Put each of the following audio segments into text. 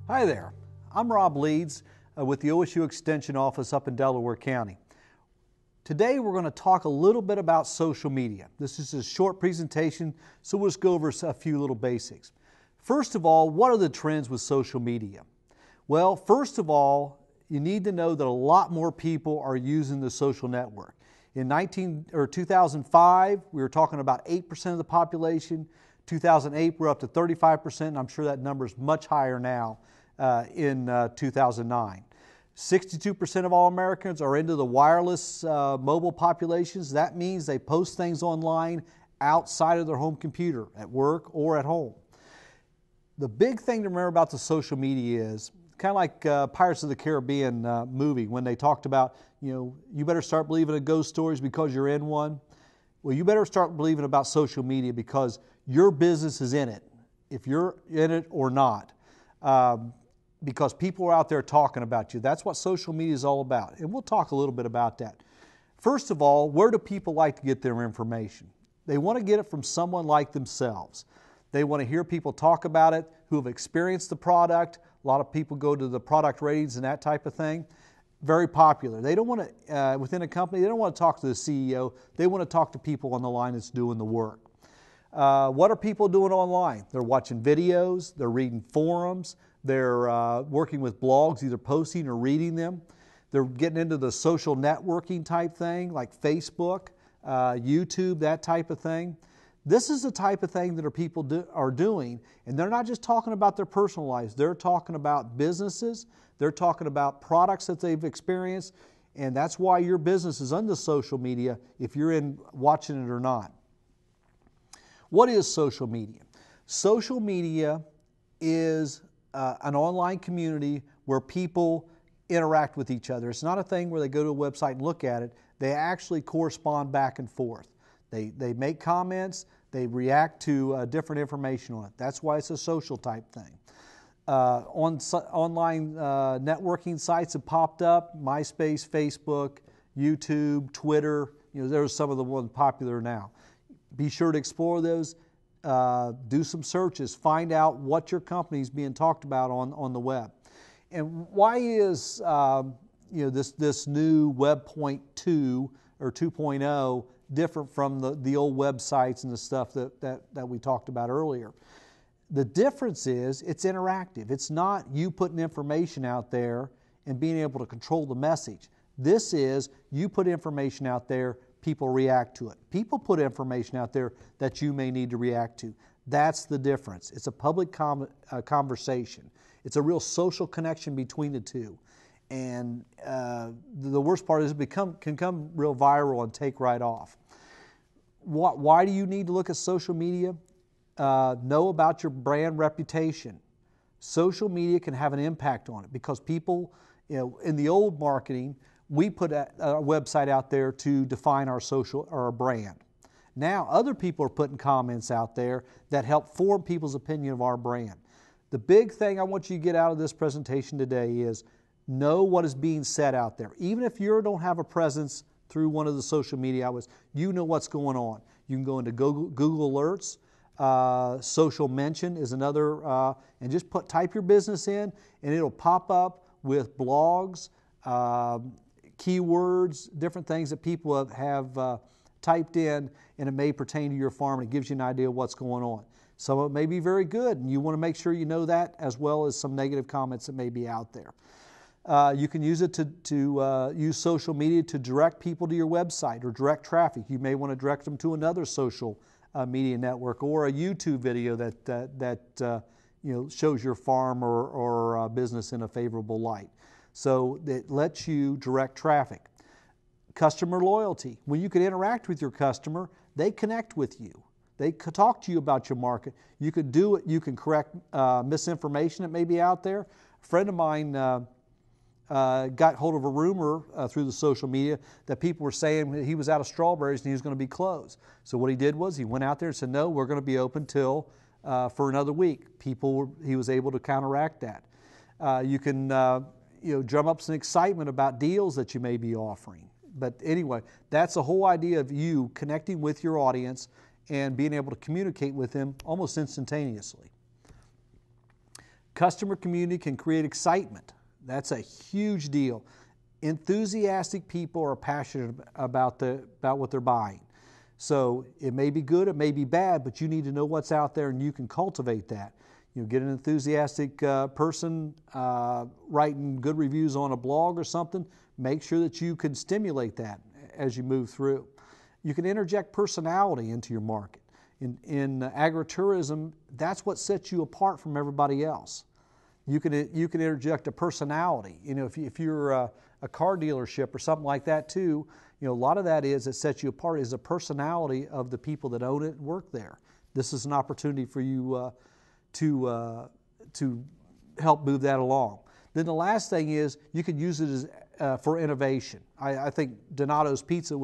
Hi there, I'm Rob Leeds with the OSU Extension Office up in Delaware County. Today we're going to talk a little bit about social media. This is a short presentation, so we'll just go over a few little basics. First of all, what are the trends with social media? Well, first of all, you need to know that a lot more people are using the social network. In 2005, we were talking about 8% of the population. 2008, we're up to 35%, and I'm sure that number is much higher now in 2009. 62% of all Americans are into the wireless mobile populations. That means they post things online outside of their home computer, at work or at home. The big thing to remember about the social media is kind of like Pirates of the Caribbean movie when they talked about, you better start believing in ghost stories because you're in one. Well, you better start believing about social media because your business is in it, if you're in it or not, because people are out there talking about you. That's what social media is all about, and we'll talk a little bit about that. First of all, where do people like to get their information? They want to get it from someone like themselves. They want to hear people talk about it who have experienced the product. A lot of people go to the product ratings and that type of thing. Very popular. They don't want to, within a company, they don't want to talk to the CEO. They want to talk to people on the line that's doing the work. What are people doing online? They're watching videos, they're reading forums, they're working with blogs, either posting or reading them. They're getting into the social networking type thing like Facebook, YouTube, that type of thing. This is the type of thing that people are doing, and they're not just talking about their personal lives. They're talking about businesses. They're talking about products that they've experienced, and that's why your business is under social media if you're in watching it or not. What is social media? Social media is an online community where people interact with each other. It's not a thing where they go to a website and look at it. They actually correspond back and forth. They make comments, they react to different information on it. That's why it's a social type thing. Online networking sites have popped up, MySpace, Facebook, YouTube, Twitter. There's some of the ones popular now. Be sure to explore those, do some searches, find out what your company is being talked about on the web. And why is this new Web 2.0 or 2.0 different from the old websites and the stuff that we talked about earlier? The difference is it's interactive. It's not you putting information out there and being able to control the message. This is you put information out there, people react to it. People put information out there that you may need to react to. That's the difference. It's a public conversation. It's a real social connection between the two. And the worst part is it can come real viral and take right off. Why do you need to look at social media? Know about your brand reputation. Social media can have an impact on it because people, in the old marketing, we put a website out there to define our brand. Now other people are putting comments out there that help form people's opinion of our brand. The big thing I want you to get out of this presentation today is know what is being said out there. Even if you don't have a presence through one of the social media outlets, you know what's going on. You can go into Google Alerts. Social Mention is another, and just type your business in, and it'll pop up with blogs, keywords, different things that people have typed in, and it may pertain to your farm, and it gives you an idea of what's going on. Some of it may be very good, and you want to make sure you know that, as well as some negative comments that may be out there. You can use it to use social media to direct people to your website or direct traffic. You may want to direct them to another social media network or a YouTube video that shows your farm or business in a favorable light. So it lets you direct traffic. Customer loyalty. When you can interact with your customer, they connect with you. They could talk to you about your market. You could do it. You can correct misinformation that may be out there. A friend of mine got hold of a rumor through the social media that people were saying he was out of strawberries and he was going to be closed. So what he did was he went out there and said, no, we're going to be open till for another week. He was able to counteract that. You can drum up some excitement about deals that you may be offering. But anyway, that's the whole idea of you connecting with your audience and being able to communicate with them almost instantaneously. Customer community can create excitement. That's a huge deal. Enthusiastic people are passionate about what they're buying. So it may be good, it may be bad, but you need to know what's out there and you can cultivate that. You know, get an enthusiastic person writing good reviews on a blog or something. Make sure that you can stimulate that as you move through. You can interject personality into your market. In agritourism, that's what sets you apart from everybody else. You can interject a personality. You know, if you're a car dealership or something like that too, you know, a lot of that that sets you apart is the personality of the people that own it and work there. This is an opportunity for you to help move that along. Then the last thing is you can use it as for innovation. I think Donato's Pizza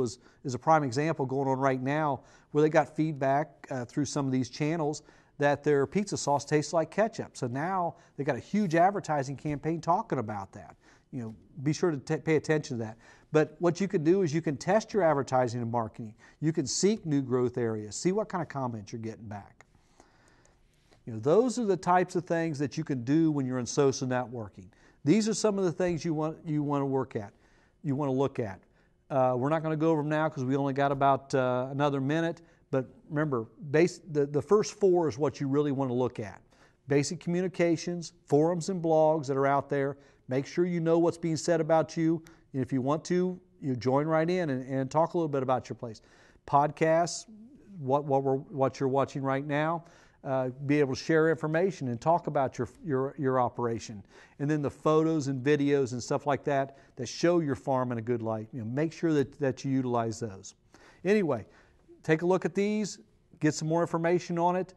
is a prime example going on right now where they got feedback through some of these channels that their pizza sauce tastes like ketchup. So now they got a huge advertising campaign talking about that. You know, be sure to pay attention to that. But what you can do is you can test your advertising and marketing. You can seek new growth areas, see what kind of comments you're getting back. You know, those are the types of things that you can do when you're in social networking. These are some of the things you want to work at. You want to look at. We're not going to go over them now because we only got about another minute. But remember, the first four is what you really want to look at. Basic communications, forums and blogs that are out there. Make sure you know what's being said about you. And if you want to, you join right in and talk a little bit about your place. Podcasts, what you're watching right now. Be able to share information and talk about your operation. And then the photos and videos and stuff like that show your farm in a good light. You know, make sure that you utilize those. Anyway, take a look at these, get some more information on it.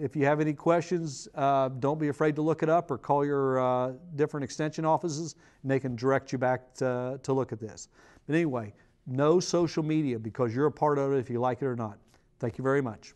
If you have any questions, don't be afraid to look it up or call your different extension offices and they can direct you back to look at this. But anyway, know social media because you're a part of it if you like it or not. Thank you very much.